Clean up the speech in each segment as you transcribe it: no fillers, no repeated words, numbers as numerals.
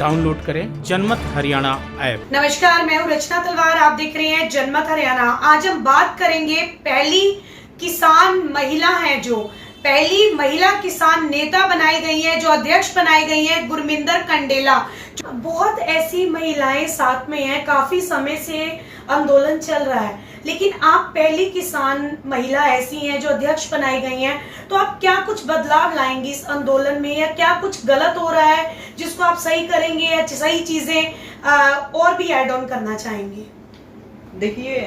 Download करें जनमत Haryana app. नमस्कार, मैं हूँ रचना तलवार, आप देख रहे हैं जनमत हरियाणा। आज हम बात करेंगे पहली किसान महिला है, जो पहली महिला किसान नेता बनाई गई है, जो अध्यक्ष बनाई गई है, गुरमिंदर कंडेला। बहुत ऐसी महिलाएं साथ में हैं, काफी समय से आंदोलन चल रहा है, लेकिन आप पहली किसान महिला ऐसी हैं जो अध्यक्ष बनाई गई हैं। तो आप क्या कुछ बदलाव लाएंगी इस आंदोलन में, या क्या कुछ गलत हो रहा है जिसको आप सही करेंगे, या सही चीजें और भी ऐड ऑन करना चाहेंगे? देखिए,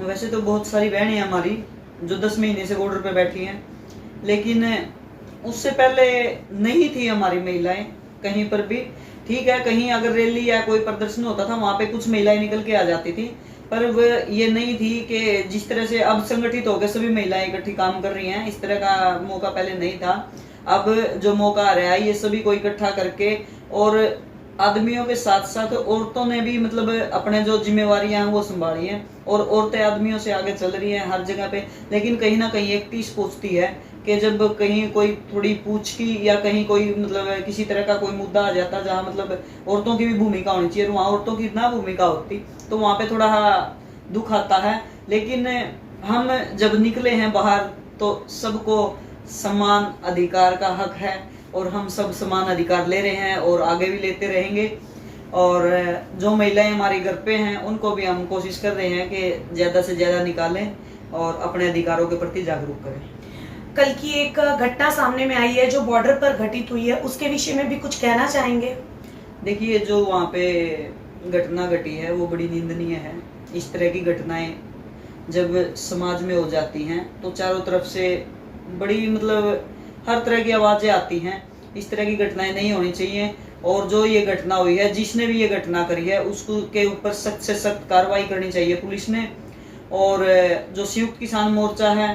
वैसे तो बहुत सारी बहनें हैं हमारी जो 10 महीने से बॉर्डर पे बैठी हैं, लेकिन उससे पहले नहीं थी हमारी महिलाएं कहीं पर भी। ठीक है, कहीं अगर रैली या कोई प्रदर्शन होता था वहां पे कुछ महिलाएं निकल के आ जाती थी, पर वो ये नहीं थी कि जिस तरह से अब संगठित होकर सभी महिलाएं इकट्ठी काम कर रही हैं, इस तरह का मौका पहले नहीं था। अब जो मौका आ रहा है, ये सभी को इकट्ठा करके, और आदमियों के साथ साथ औरतों ने भी मतलब अपने जो जिम्मेवारियां हैं वो संभाली हैं, और औरतें आदमियों से आगे चल रही हैं हर जगह पे। लेकिन कहीं ना कहीं एक टीस पूछती है कि जब कहीं कोई थोड़ी पूछ की या कहीं कोई मतलब किसी तरह का कोई मुद्दा आ जाता जहाँ मतलब औरतों की भी भूमिका होनी चाहिए, वहाँ औरतों की ना भूमिका होती, तो वहाँ पे थोड़ा दुख आता है। लेकिन हम जब निकले हैं बाहर तो सबको समान अधिकार का हक है, और हम सब समान अधिकार ले रहे हैं और आगे भी लेते रहेंगे। और जो महिलाएं हमारे घर पे हैं उनको भी हम कोशिश कर रहे हैं कि ज्यादा से ज्यादा निकालें और अपने अधिकारों के प्रति जागरूक करें। कल की एक घटना सामने में आई है जो बॉर्डर पर घटित हुई है, उसके विषय में भी कुछ कहना चाहेंगे? देखिए, जो वहाँ पे घटना घटी है वो बड़ी निंदनीय है। इस तरह की घटनाएं जब समाज में हो जाती हैं तो चारों तरफ से बड़ी मतलब हर तरह की आवाजें आती हैं। इस तरह की घटनाएं नहीं होनी चाहिए, और जो ये घटना हुई है, जिसने भी ये घटना करी है उसको के ऊपर सख्त से सख्त कार्रवाई करनी चाहिए पुलिस ने। और जो संयुक्त किसान मोर्चा है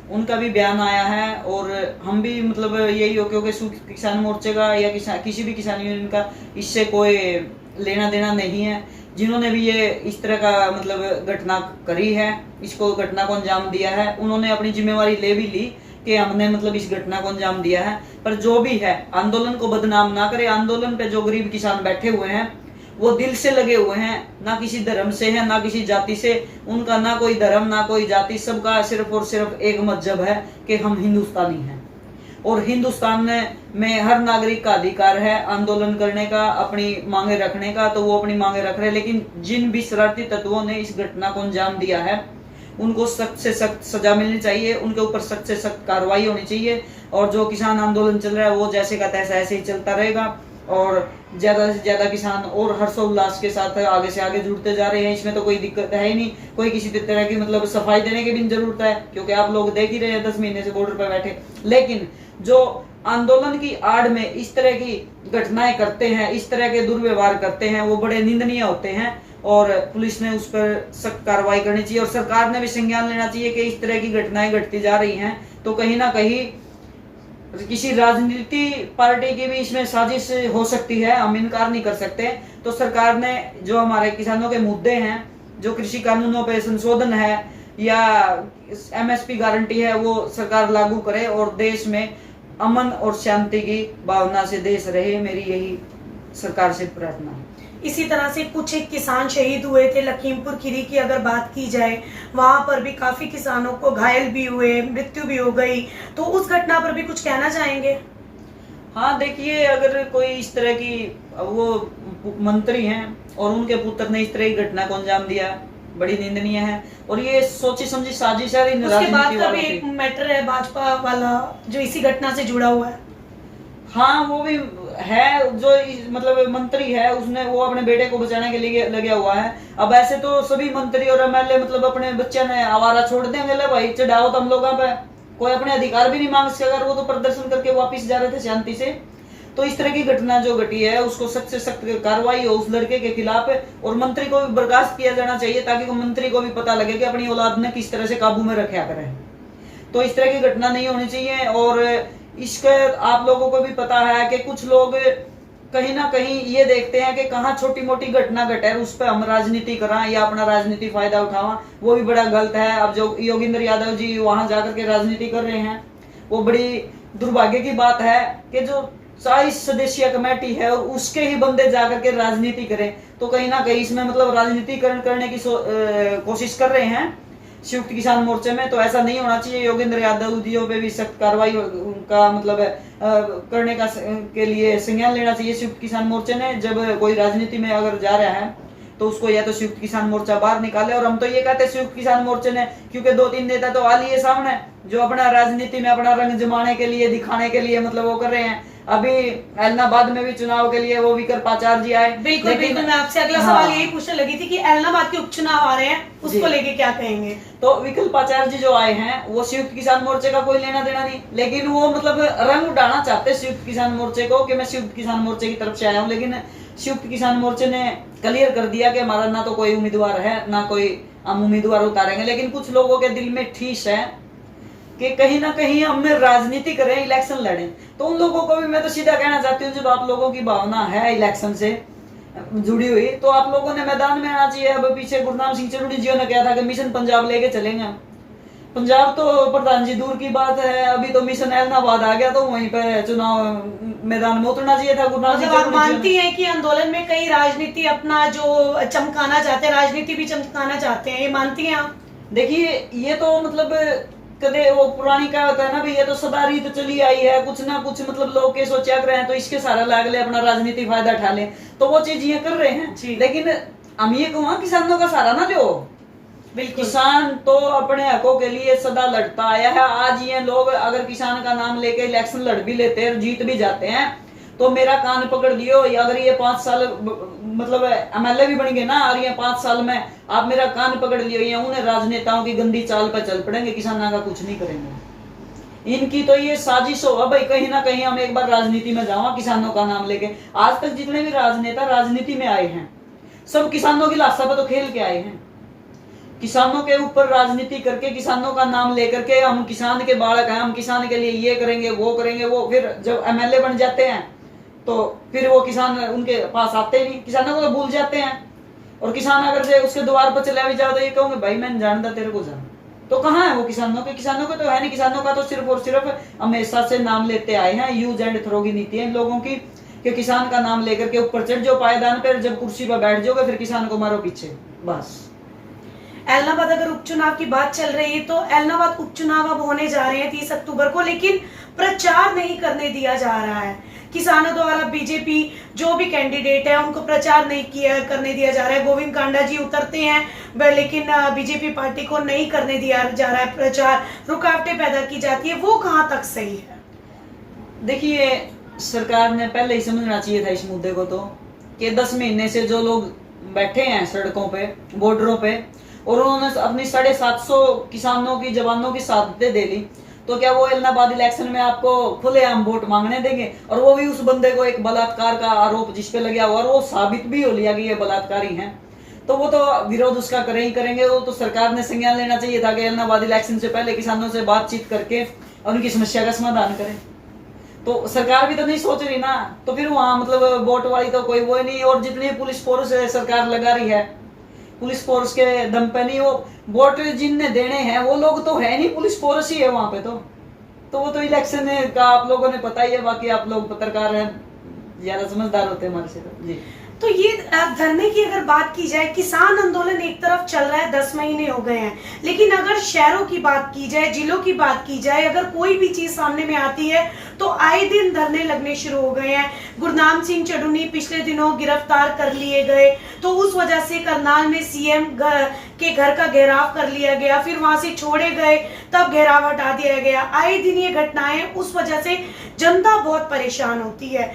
उनका भी बयान आया है, और हम भी मतलब यही हो, क्योंकि संयुक्त किसान मोर्चे का या किसी भी किसान यूनियन का इससे कोई लेना देना नहीं है। जिन्होंने भी ये इस तरह का मतलब घटना करी है, इसको घटना को अंजाम दिया है, उन्होंने अपनी जिम्मेवारी ले भी ली कि हमने मतलब इस घटना को अंजाम दिया है। पर जो भी है, आंदोलन को बदनाम ना करे। आंदोलन पे जो गरीब किसान बैठे हुए हैं वो दिल से लगे हुए हैं, ना किसी धर्म से है ना किसी जाति से। उनका ना कोई धर्म ना कोई जाति, सबका सिर्फ और सिर्फ एक मजहब है कि हम हिंदुस्तानी हैं, और हिंदुस्तान में हर नागरिक का अधिकार है आंदोलन करने का, अपनी मांगे रखने का, तो वो अपनी मांगे रख रहे हैं। लेकिन जिन भी शरारती तत्वों ने इस घटना को अंजाम दिया है उनको सख्त से सख्त सजा मिलनी चाहिए, उनके ऊपर सख्त से सख्त कार्रवाई होनी चाहिए। और जो किसान आंदोलन चल रहा है वो जैसे का तैसा ऐसे ही चलता रहेगा, और ज्यादा से ज्यादा किसान और हर्षोल्लास के साथ आगे से आगे जुड़ते जा रहे हैं। इसमें तो कोई दिक्कत है ही नहीं, कोई किसी तरह की मतलब सफाई देने की भी जरूरत है, क्योंकि आप लोग देख ही रहे हैं 10 महीने से बॉर्डर पर बैठे। लेकिन जो आंदोलन की आड़ में इस तरह की घटनाएं करते हैं, इस तरह के दुर्व्यवहार करते हैं, वो बड़े निंदनीय होते हैं, और पुलिस ने उस पर सख्त कार्रवाई करनी चाहिए। और सरकार ने भी संज्ञान लेना चाहिए कि इस तरह की घटनाएं घटती जा रही हैं, तो कहीं ना कहीं किसी राजनीति पार्टी की भी इसमें साजिश हो सकती है, हम इनकार नहीं कर सकते। तो सरकार ने जो हमारे किसानों के मुद्दे हैं, जो कृषि कानूनों पे संशोधन है या एमएसपी गारंटी है, वो सरकार लागू करे, और देश में अमन और शांति की भावना से देश रहे। मेरी यही सरकार से प्रार्थना है। इसी तरह से कुछ एक किसान शहीद हुए थे लखीमपुर खीरी की अगर बात की जाए, वहां पर भी काफी किसानों को घायल भी हुए, मृत्यु भी हो गई, तो उस घटना पर भी कुछ कहना चाहेंगे? हाँ, देखिए, अगर कोई इस तरह की, वो मंत्री हैं और उनके पुत्र ने इस तरह की घटना को अंजाम दिया, बड़ी निंदनीय है, और ये सोची समझी साजिश है। उसके बाद का भी एक मैटर है भाजपा वाला जो इसी घटना से जुड़ा हुआ है। हाँ, वो भी है, जो मतलब मंत्री है उसने वो अपने बेटे को बचाने के लिए लगा हुआ है। अब ऐसे तो सभी मंत्री और एमएलए मतलब अपने बच्चे ने आवारा छोड़ देंगे, ले भाई चढ़ाओ तुम लोगों पे, कोई अपने अधिकार भी नहीं मांग सकेगा। वो तो प्रदर्शन करके वापस जा रहे थे शांति से। तो इस तरह की घटना जो घटी है उसको सख्त से सख्त कार्रवाई हो उस लड़के के खिलाफ, और मंत्री को भी बर्खास्त किया जाना चाहिए, ताकि मंत्री को भी पता लगे कि अपनी औलाद ने किस तरह से काबू में रखा करें। तो इस तरह की घटना नहीं होनी चाहिए। और इसके आप लोगों को भी पता है कि कुछ लोग कहीं ना कहीं ये देखते हैं कि कहाँ छोटी मोटी घटना घटे उस पर हम राजनीति कराएं या अपना राजनीति फायदा उठावा, वो भी बड़ा गलत है। अब जो योगेंद्र यादव जी वहां जाकर के राजनीति कर रहे हैं, वो बड़ी दुर्भाग्य की बात है कि जो 40 सदस्यीय कमेटी है और उसके ही बंदे जाकर के राजनीति करें, तो कहीं ना कहीं इसमें मतलब राजनीतिकरण करने की कोशिश कर रहे हैं संयुक्त किसान मोर्चे में। तो ऐसा नहीं होना चाहिए। योगेंद्र यादव दियो पे भी सख्त कार्रवाई का मतलब करने का के लिए संज्ञान लेना चाहिए संयुक्त किसान मोर्चे ने। जब कोई राजनीति में अगर जा रहा है तो उसको या तो संयुक्त किसान मोर्चा बाहर निकाले। और हम तो ये कहते हैं संयुक्त किसान मोर्चे ने, क्योंकि 2-3 नेता तो आ लिए सामने जो अपना राजनीति में अपना रंग जमाने के लिए, दिखाने के लिए मतलब वो कर रहे हैं। अभी एलनाबाद में भी चुनाव के लिए वो विकल्प आचार्य जी आए। बिल्कुल बिल्कुल, मैं आपसे अगला सवाल यही पूछने लगी थी कि एलनाबाद के उपचुनाव आ रहे हैं, उसको लेके क्या कहेंगे? तो विकल्प आचार्य जी जो आए हैं वो संयुक्त किसान मोर्चे का कोई लेना देना नहीं, लेकिन वो मतलब रंग उड़ाना चाहते संयुक्त किसान मोर्चे को कि मैं संयुक्त किसान मोर्चे की तरफ से आया हूँ। लेकिन संयुक्त किसान मोर्चे ने क्लियर कर दिया कि हमारा ना तो कोई उम्मीदवार है ना कोई हम उम्मीदवार उतारेंगे। लेकिन कुछ लोगों के दिल में ठीस है कि कहीं ना कहीं हम राजनीति करें, इलेक्शन लड़ें। तो उन लोगों को भी मैं तो सीधा कहना चाहती हूँ, जब आप लोगों की भावना है इलेक्शन से जुड़ी हुई तो आप लोगों ने मैदान में आना चाहिए। अब पीछे गुरनाम सिंह चन्नू जी ने कहा था कि मिशन पंजाब लेके चलेंगे। पंजाब तो प्रधान जी दूर की बात है, अभी तो मिशन एलनाबाद आ गया, तो वहीं पे चुनाव मैदान में उतरना चाहिए था गुरनाम सिंह। आप मानती हैं कि आंदोलन में कई राजनीति अपना जो चमकाना चाहते हैं, राजनीति भी चमकाना चाहते हैं, ये मानती हैं आप? देखिए ये तो मतलब कदे वो पुरानी क्या होता है ना भाई, ये तो सदा रीत चली आई है। कुछ ना कुछ मतलब लोग के सोचा कर रहे हैं तो इसके सारा लाग ले, अपना राजनीति फायदा उठा ले, तो वो चीज ये कर रहे हैं। लेकिन हम ये कहूँ किसानों का सहारा ना लो। बिल्कुल, किसान तो अपने हकों के लिए सदा लड़ता आया है। आज ये लोग अगर किसान का नाम लेके इलेक्शन लड़ भी लेते हैं और जीत भी जाते हैं तो मेरा कान पकड़ लियो, अगर ये 5 साल मतलब एमएलए भी बन गए ना और ये 5 साल में आप मेरा कान पकड़ लियो, ये उन्हें राजनेताओं की गंदी चाल पर चल पड़ेंगे, किसानों का कुछ नहीं करेंगे। इनकी तो ये साजिश हो भाई, कहीं ना कहीं हम एक बार राजनीति में जाओ किसानों का नाम लेके। आज तक जितने भी राजनेता राजनीति में आए हैं सब किसानों की लाशा पर तो खेल के आए हैं। किसानों के ऊपर राजनीति करके, किसानों का नाम लेकर के हम किसान के बालक हैं, हम किसान के लिए ये करेंगे वो करेंगे, वो फिर जब एमएलए बन जाते हैं तो फिर वो किसान उनके पास आते नहीं, किसानों को तो भूल जाते हैं। और किसान अगर जो उसके द्वार पर चले भी जाओ तो ये कहोगे भाई मैं जानता तेरे को जान, तो कहाँ है वो किसानों के? किसानों को तो है नहीं। किसानों का तो सिर्फ और सिर्फ हमेशा से नाम लेते आए हैं। यूज एंड थ्रो की नीति है इन लोगों की कि किसान का नाम लेकर के ऊपर चढ़ जाओ पायदान पर, जब कुर्सी पर बैठ जाओगे फिर किसान को मारो पीछे, बस। एलनाबाद अगर उपचुनाव की बात चल रही है तो एलनाबाद उपचुनाव अब होने जा रहे हैं 30 अक्टूबर को, लेकिन प्रचार नहीं करने दिया जा रहा है। किसानों द्वारा बीजेपी जो भी कैंडिडेट है उनको प्रचार नहीं करने दिया जा रहा है। गोविंद कांडा जी उतरते हैं लेकिन बीजेपी पार्टी को नहीं करने दिया जा रहा है प्रचार, रुकावटें पैदा की जाती है, वो कहाँ तक सही है? देखिए सरकार ने पहले ही समझना चाहिए था इस मुद्दे को, तो कि 10 महीने से जो लोग बैठे हैं सड़कों पे, बॉर्डरों पे, और उन्होंने अपनी 750 किसानों की जवानों की शहादतें दे ली, तो क्या वो एलनाबाद इलेक्शन में आपको खुलेआम वोट मांगने देंगे? और वो भी उस बंदे को एक बलात्कार का आरोप जिसपे लग गया और वो साबित भी हो लिया कि ये बलात्कारी हैं, तो वो तो विरोध उसका करेंगे। वो तो सरकार ने संज्ञान लेना चाहिए था कि एलनाबाद इलेक्शन से पहले किसानों से बातचीत करके और उनकी समस्या का समाधान करें। तो सरकार भी तो नहीं सोच रही ना, तो फिर वहां मतलब वोट वाली तो कोई वो नहीं। और जितनी पुलिस फोर्स सरकार लगा रही है, पुलिस फोर्स के दम पे नहीं, वो वोट जिनने देने हैं वो लोग तो है नहीं, पुलिस फोर्स ही है वहां पे। तो वो तो इलेक्शन का आप लोगों ने पता ही है। बाकी आप लोग पत्रकार हैं, ज्यादा समझदार होते हैं हमारे से जी। तो ये धरने की अगर बात की जाए, किसान आंदोलन एक तरफ चल रहा है, 10 महीने हो गए हैं, लेकिन अगर शहरों की बात की जाए, जिलों की बात की जाए, अगर कोई भी चीज सामने में आती है तो आए दिन धरने लगने शुरू हो गए हैं। गुरनाम सिंह चन्नू पिछले दिनों गिरफ्तार कर लिए गए, तो उस वजह से करनाल में सीएम के घर का घेराव कर लिया गया, फिर वहां से छोड़े गए, तब घेराव हटा दिया गया। आए दिन ये घटनाएं, उस वजह से जनता बहुत परेशान होती है।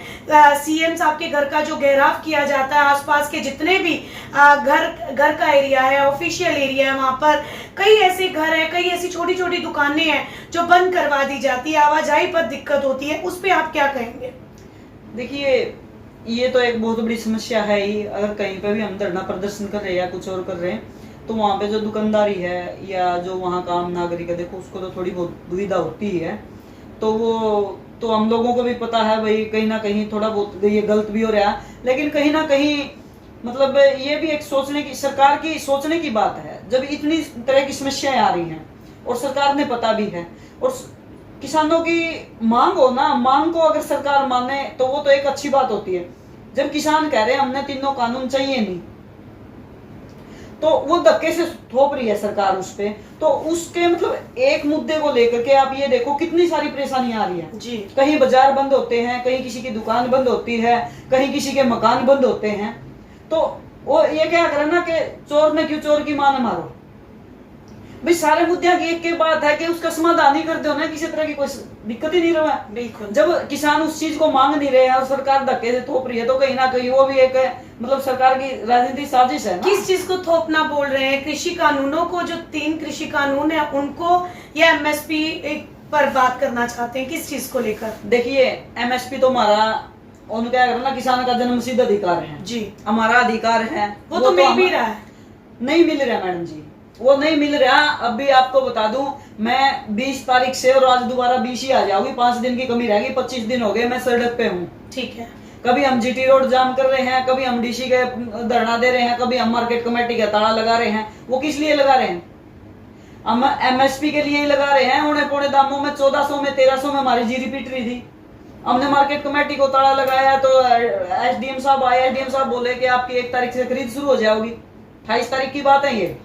सीएम साहब के घर का जो घेराव किया जाता है, आसपास के जितने भी घर का एरिया है, ऑफिशियल एरिया है, वहां पर कई ऐसे घर है, कई ऐसी छोटी छोटी दुकानें हैं जो बंद करवा दी जाती है, आवाजाही पर दिक्कत होती है, उस पे आप क्या कहेंगे? देखिए ये तो एक बहुत बड़ी समस्या है ही। अगर कहीं पे भी हम धरना प्रदर्शन कर रहे हैं या कुछ और कर रहे हैं तो वहाँ पे जो दुकानदारी है या जो वहाँ का आम नागरिक है, देखो उसको तो थोड़ी बहुत दुविधा होती है। तो वो तो हम लोगों को भी पता है भाई, कहीं ना कहीं थोड़ा बहुत ये गलत भी हो रहा है, लेकिन कहीं ना कहीं मतलब ये भी एक सोचने की, सरकार की सोचने की बात है। जब इतनी तरह की समस्याएं आ रही हैं और सरकार ने पता भी है और किसानों की मांग हो ना, मांग को अगर सरकार माने तो वो तो एक अच्छी बात होती है। जब किसान कह रहे हैं हमने तीनों कानून चाहिए नहीं, तो वो धक्के से थोप रही है सरकार उस पे, तो उसके मतलब एक मुद्दे को लेकर के आप ये देखो कितनी सारी परेशानियां आ रही है जी। कहीं बाजार बंद होते हैं, कहीं किसी की दुकान बंद होती है, कहीं किसी के मकान बंद होते हैं। तो वो ये क्या करे ना कि चोर ने क्यों चोर की मां न मारो। भाई सारे मुद्दे की एक के बात है कि उसका समाधान ही कर दो ना, किसी तरह की कोई दिक्कत ही नहीं रहा। बिल्कुल। जब किसान उस चीज को मांग नहीं रहे हैं और सरकार धक्के से थोप रही है, तो कहीं ना कहीं वो भी एक मतलब सरकार की राजनीतिक साजिश है ना। किस चीज को थोपना बोल रहे हैं? कृषि कानूनों को, जो 3 कृषि कानून है उनको, या एमएसपी पर बात करना चाहते हैं? किस चीज को लेकर? देखिए एमएसपी तो हमारा उनको क्या करना, किसान का जन्मसिद्ध अधिकार है जी, हमारा अधिकार है। वो तो मिल भी रहा है। नहीं मिल रहा मैडम जी, वो नहीं मिल रहा। अभी आपको बता दूं, मैं 20 तारीख से और आज दोबारा 20 ही आ जाऊंगी, 5 दिन की कमी रहेगी, 25 दिन हो गए मैं सड़क पे हूँ। ठीक है। कभी हम जीटी रोड जाम कर रहे हैं, कभी हम डीसी के धरना दे रहे हैं, कभी हम मार्केट कमेटी का ताला लगा रहे हैं। वो किस लिए लगा रहे हैं? हम एमएसपी के लिए ही लगा रहे हैं। औने पौने दामों में 1400 में 1300 में हमारी जीरी पिट रही थी। हमने मार्केट कमेटी को ताला लगाया तो एसडीएम साहब आए, एसडीएम साहब बोले कि आपकी 1 तारीख से खरीद शुरू हो जाएगी। 28 तारीख की बात है ये।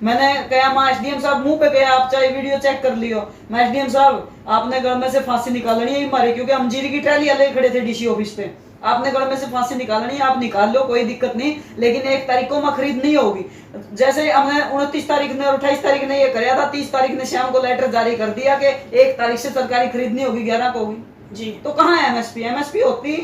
मैंने कहा मैं एसडीएम साहब मुंह पे गया, आप चाहे वीडियो चेक कर लियो, मैं एसडीएम साहब आपने गल में से फांसी निकालनी है हमारी, क्योंकि हम जीरी की ट्रैली ले खड़े थे डीसी ऑफिस पे। आपने गल में से फांसी निकालनी है, आप निकाल लो, कोई दिक्कत नहीं, लेकिन 1 तारीख को मैं खरीद नहीं होगी। जैसे हमने 29 तारीख ने और 28 तारीख ने ये कराया था, 30 तारीख ने शाम को लेटर जारी कर दिया कि 1 तारीख से सरकारी खरीद नहीं होगी, 11 को होगी। जी। तो कहाँ है एमएसपी? एमएसपी होती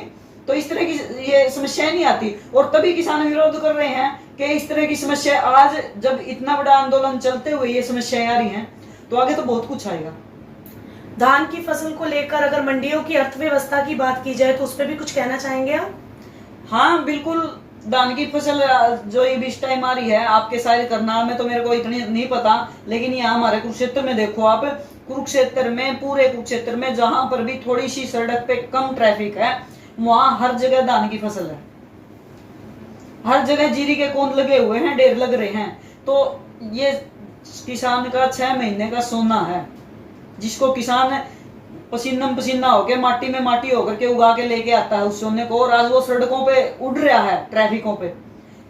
तो इस तरह की ये समस्या नहीं आती। और तभी किसान विरोध कर रहे हैं कि इस तरह की समस्या, आज जब इतना बड़ा आंदोलन चलते हुए ये समस्याएं आ रही हैं, तो आगे तो बहुत कुछ आएगा। धान की फसल को लेकर अगर मंडियों की अर्थव्यवस्था की बात की जाए तो उस पर भी कुछ कहना चाहेंगे आप? हाँ बिल्कुल, धान की फसल जो ये इस टाइम आ रही है, आपके शायद करनाल में तो मेरे को इतनी नहीं पता, लेकिन यहाँ हमारे कुरुक्षेत्र में देखो आप, कुरुक्षेत्र में, पूरे कुरुक्षेत्र में जहां पर भी थोड़ी सी सड़क पे कम ट्रैफिक है, वहां हर जगह धान की फसल है। हर जगह जीरी के कोंद लगे हुए हैं, ढेर लग रहे हैं। तो ये किसान का 6 महीने का सोना है, जिसको किसान पसीना पसीना होके, माटी में माटी होकर के उगा के लेके आता है उस सोने को, और आज वो सड़कों पे उड़ रहा है, ट्रैफिकों पे।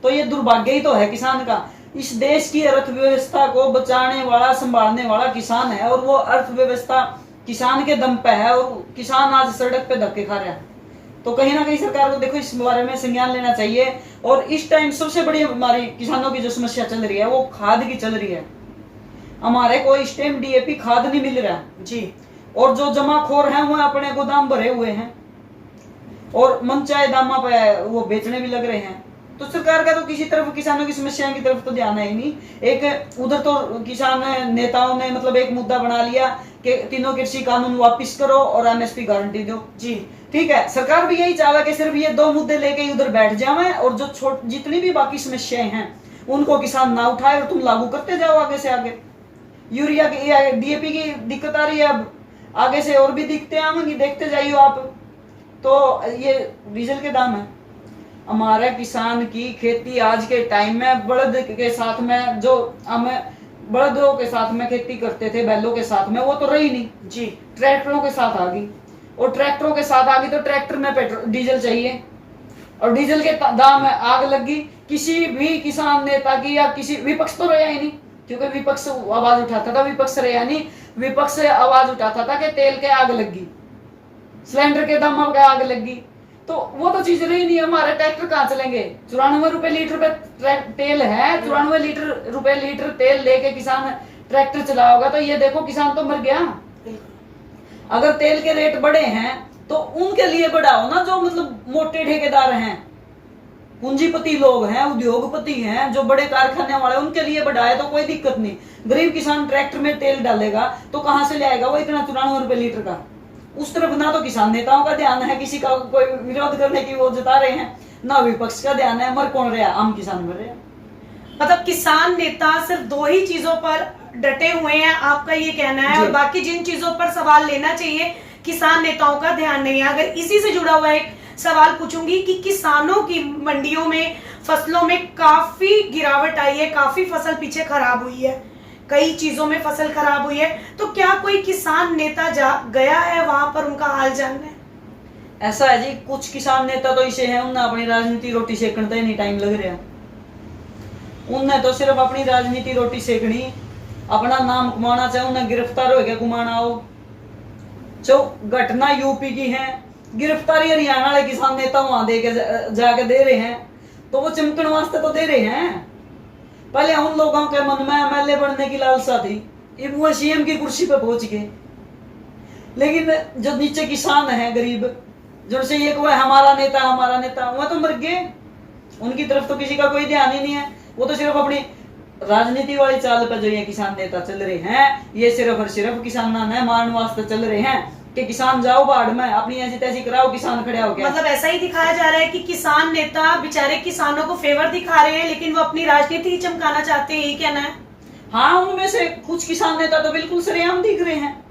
तो ये दुर्भाग्य ही तो है किसान का। इस देश की अर्थव्यवस्था को बचाने वाला, संभालने वाला किसान है, और वो अर्थव्यवस्था किसान के दम पे है, और किसान आज सड़क पे धक्के खा रहा है। तो कहीं ना कहीं सरकार को देखो इस बारे में संज्ञान लेना चाहिए। और इस टाइम सबसे बड़ी हमारी किसानों की जो समस्या चल रही है वो खाद की चल रही है। हमारे को इस टाइम डीएपी खाद नहीं मिल रहा जी, और जो जमाखोर हैं वो अपने गोदाम भरे हुए हैं और मनचाहे दामा पे वो बेचने भी लग रहे हैं। तो सरकार का तो किसी तरफ किसानों की समस्याओं की तरफ तो ध्यान है ही नहीं। एक उधर तो किसान नेताओं ने मतलब एक मुद्दा बना लिया कि तीनों कृषि कानून वापस करो और एमएसपी गारंटी दो। जी ठीक है, सरकार भी यही चाहा कि सिर्फ ये 2 मुद्दे लेके उधर बैठ जावे, और जो जितनी भी बाकी समस्याएं हैं उनको किसान ना उठाए और तुम लागू करते जाओ आगे से आगे। यूरिया की, डीएपी की दिक्कत आ रही है, अब आगे से और भी दिक्कतें आएंगी, देखते जाइए आप। तो ये डीजल के दाम है। हमारे किसान की खेती आज के टाइम में बलद के साथ में, जो हम बलदों के साथ में खेती करते थे, बैलों के साथ में, वो तो रही नहीं जी, ट्रैक्टरों के साथ आ गई। और ट्रैक्टरों के साथ आ गई तो ट्रैक्टर में पेट्रोल डीजल चाहिए, और डीजल के दाम में आग लगी। किसी भी किसान नेता की या किसी विपक्ष तो रहा ही नहीं, क्योंकि विपक्ष आवाज उठाता था, विपक्ष रहा नहीं, विपक्ष आवाज उठाता था कि तेल के आग लगी, सिलेंडर के दाम में आग लगी। तो वो तो चीज रही नहीं। हमारे ट्रैक्टर कहाँ चलेंगे? 94 रुपए लीटर पे तेल है, 94 रुपए लीटर तेल लेके किसान ट्रैक्टर चला होगा, तो ये देखो किसान तो मर गया। अगर तेल के रेट बढ़े हैं तो उनके लिए बढ़ाओ ना, जो मतलब मोटे ठेकेदार हैं, पूंजीपति लोग हैं, उद्योगपति हैं, जो बड़े कारखाने वाले, उनके लिए बढ़ाए तो कोई दिक्कत नहीं। गरीब किसान ट्रैक्टर में तेल डालेगा तो कहां से ले आएगा वो इतना 94 रुपए लीटर का? उस तरफ ना तो किसान नेताओं का ध्यान है, किसी का कोई विरोध करने की वो जता रहे हैं, ना विपक्ष का ध्यान है। मर कौन रहा? आम किसान मर रहा। मतलब किसान नेता सिर्फ 2 ही चीजों पर डटे हुए हैं, आपका ये कहना है, और बाकी जिन चीजों पर सवाल लेना चाहिए किसान नेताओं का ध्यान नहीं है। अगर इसी से जुड़ा हुआ एक सवाल पूछूंगी कि किसानों की मंडियों में फसलों में काफी गिरावट आई है, काफी फसल पीछे खराब हुई है, कई चीजों में फसल खराब हुई है, तो क्या कोई किसान नेता गया है वहां पर उनका हाल जानने? ऐसा है जी, कुछ किसान नेता तो इसे है उन्हें अपनी राजनीति रोटी सेकने तो नहीं टाइम लग रहा, उन्हें तो सिर्फ अपनी राजनीति रोटी सेकनी, अपना नाम कमाना चाहे, उन्हें गिरफ्तार हो गया घुमाना हो। जो घटना यूपी की है, गिरफ्तारी हरियाणा वाले किसान नेता वहां दे के जाके दे रहे हैं, तो वो चमकने वास्ते तो दे रहे हैं। पहले उन लोगों के मन में एमएलए बनने की लालसा थी, अब वो सीएम की कुर्सी पे पहुंच गए। लेकिन जो नीचे किसान है गरीब, जिनसे ये कोई हमारा नेता वो तो मर गए, उनकी तरफ तो किसी का कोई ध्यान ही नहीं है। वो तो सिर्फ अपनी राजनीति वाली चाल पर जो ये किसान नेता चल रहे हैं, ये सिर्फ और सिर्फ किसाना ने मारने वास्ते चल रहे हैं कि किसान जाओ बाढ़ में, अपनी ऐसी तैसी कराओ, किसान खड़े हो गया। मतलब ऐसा ही दिखाया जा रहा है कि किसान नेता बेचारे किसानों को फेवर दिखा रहे हैं, लेकिन वो अपनी राजनीति ही चमकाना चाहते हैं, यही कहना है? हाँ, उनमें से कुछ किसान नेता तो बिल्कुल सरेआम दिख रहे हैं।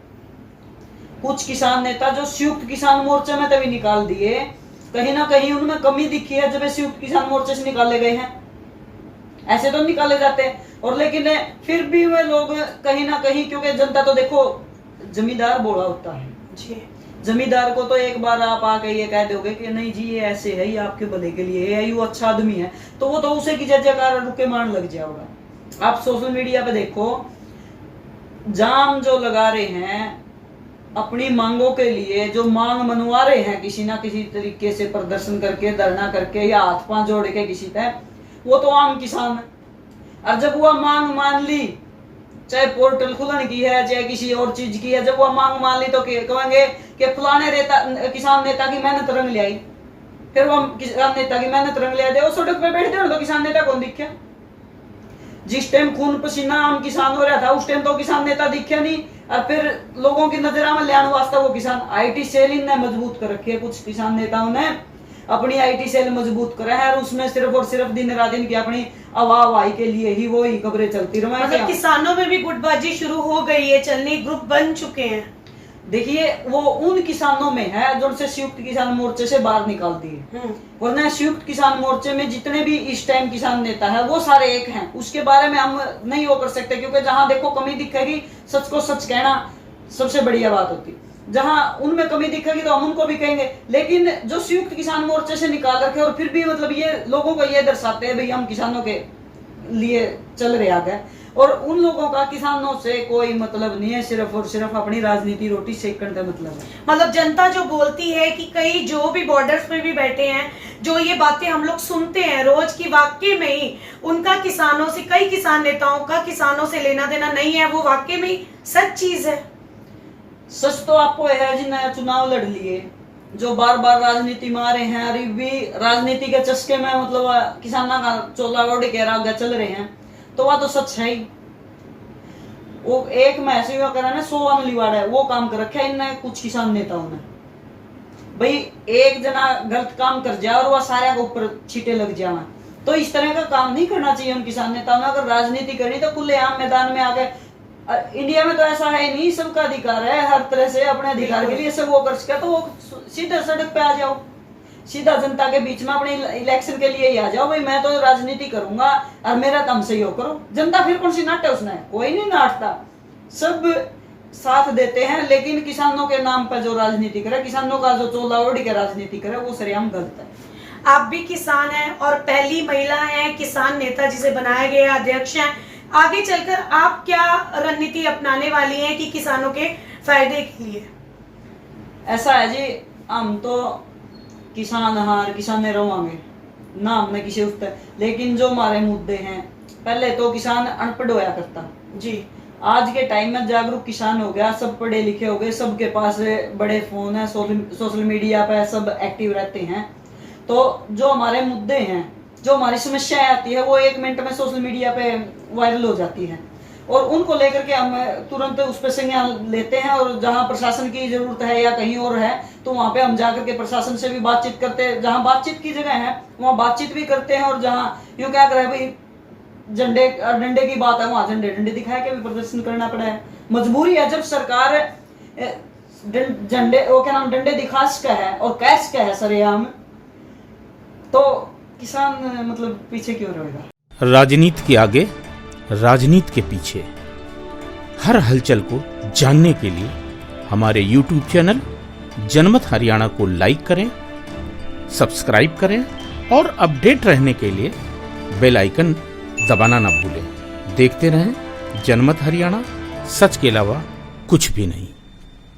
कुछ किसान नेता जो संयुक्त किसान मोर्चे में तभी निकाल दिए, कहीं ना कहीं उनमें कमी दिखी है जब संयुक्त किसान मोर्चे से निकाले गए हैं। ऐसे तो निकाले जाते हैं, और लेकिन फिर भी वे लोग कहीं ना कहीं, क्योंकि जनता तो देखो जमींदार बोला होता है जी, जमींदार को तो एक बार आप आके ये कह दोगे कि नहीं जी ये ऐसे है, ये आपके भले के लिए है, ये अच्छा आदमी है, तो वो तो उसे की जय-जयकार रुके मान लग जाएगा। आप सोशल मीडिया पे देखो, जाम जो लगा रहे हैं अपनी मांगों के लिए, जो मांग मनवा रहे हैं किसी ना किसी तरीके से, प्रदर्शन करके, धरना करके या हाथ पांव जोड़ के किसी तय, वो तो आम किसान है। और जब वह मांग मान ली, चाहे पोर्टल खुलन की है चाहे किसी और चीज की है, जब वह मांग मान ली तो कहेंगे कि फलाने किसान नेता की मेहनत रंग ले आई। फिर वो किसान नेता की मेहनत रंग ले आए, सड़क पे बैठते हो तो किसान नेता कौन दिखे? जिस टाइम खून पसीना आम किसान हो रहा था उस टाइम तो किसान नेता दिखे नहीं, और फिर लोगों की नजर में लाने वास्ते वो किसान आईटी सेल इनने मजबूत कर रखी है। कुछ किसान नेताओं ने अपनी आईटी सेल मजबूत करा है, और उसमें सिर्फ और सिर्फ दिन रात इनकी अपनी आवाई के लिए ही वो ही खबरें चलती रही। मतलब किसानों में भी गुटबाजी शुरू हो गई है चलनी, ग्रुप बन चुके हैं। देखिए, वो उन किसानों में है जो उनसे संयुक्त किसान मोर्चे से बाहर निकाल दिए, वरना संयुक्त किसान मोर्चे में जितने भी इस टाइम किसान नेता है वो सारे एक हैं। उसके बारे में हम नहीं वो कर सकते, क्योंकि जहां देखो कमी दिखेगी, सच को सच कहना सबसे बढ़िया बात होती। जहां उनमें कमी दिखेगी तो हम उनको भी कहेंगे, लेकिन जो संयुक्त किसान मोर्चे से निकाल रखे और फिर भी मतलब ये लोगों को ये दर्शाते हैं भाई हम किसानों के लिए चल रहे आगे, और उन लोगों का किसानों से कोई मतलब नहीं है, सिर्फ और सिर्फ अपनी राजनीति रोटी सेकने का मतलब है। मतलब जनता जो बोलती है कि कई जो भी बॉर्डर्स पे भी बैठे हैं, जो ये बातें हम लोग सुनते हैं रोज की, वाकई में ही उनका किसानों से, कई किसान नेताओं का किसानों से लेना देना नहीं है, वो वाकई में सच चीज है। सच तो आपको है जिन्हें चुनाव लड़ लिए, जो बार बार राजनीति में आ रहे हैं, अरे भी राजनीति के चस्के में मतलब किसानों का चोला ओढ़ के आगे चल रहे हैं, तो वह तो सच है ही। वो एक में ऐसे हुआ करा ना 100 लिवाड़ा है, वो काम कर रखा है इन कुछ किसान नेताओं ने। भाई एक जना गलत काम कर जाए और वह सारे के ऊपर छींटे लग जाए, तो इस तरह का काम नहीं करना चाहिए उन किसान नेताओं ने। अगर राजनीति करनी तो खुलेआम मैदान में आके, इंडिया में तो ऐसा है नहीं, सबका अधिकार है हर तरह से अपने अधिकार के लिए सब वो कर सके, तो वो सीधे सड़क पे आ जाओ, सीधा जनता के बीच में अपने इलेक्शन के लिए ही आ जाओ, भाई मैं तो राजनीति करूंगा और मेरा काम सही हो करो। जनता फिर कौन सी नाटे? उसने कोई नहीं नाटता, सब साथ देते हैं, लेकिन किसानों के नाम पर जो राजनीति करे, किसानों का जो चोला ओढ़ के राजनीति करे, वो सरेआम गलत है। आप भी किसान हैं और पहली महिला हैं किसान नेता जिसे बनाया गया अध्यक्ष हैं, आगे चलकर आप क्या रणनीति अपनाने वाली हैं कि किसानों के फायदे के लिए? ऐसा है जी, हम तो किसान हार किसान रहोगे ना, हमने किसी उठता, लेकिन जो हमारे मुद्दे हैं, पहले तो किसान अनपढ़ होया करता जी, आज के टाइम में जागरूक किसान हो गया, सब पढ़े लिखे हो गए, सबके पास बड़े फोन है, सोशल मीडिया पे सब एक्टिव रहते हैं। तो जो हमारे मुद्दे हैं, जो हमारी समस्याएं आती है, वो 1 मिनट में सोशल मीडिया पे वायरल हो जाती है, और उनको लेकर के हम तुरंत उस पर संज्ञान लेते हैं, और जहां प्रशासन की जरूरत है या कहीं और है तो वहां पे हम जाकर के प्रशासन से भी बातचीत करते हैं, जहां बातचीत की जगह है वहां बातचीत भी करते हैं, और जहां यूं क्या करे भाई झंडे डंडे की बात है वहां झंडे डंडे दिखा के भी प्रदर्शन करना पड़ा है। मजबूरी है, जब सरकार झंडे वो क्या नाम डंडे दिखा सका है और कह सका है सरेआम, तो किसान मतलब पीछे क्यों रहेगा? राजनीति के आगे, राजनीति के पीछे। हर हलचल को जानने के लिए हमारे YouTube चैनल जनमत हरियाणा को लाइक करें, सब्सक्राइब करें और अपडेट रहने के लिए बेल आइकन दबाना ना भूलें। देखते रहें जनमत हरियाणा, सच के अलावा कुछ भी नहीं।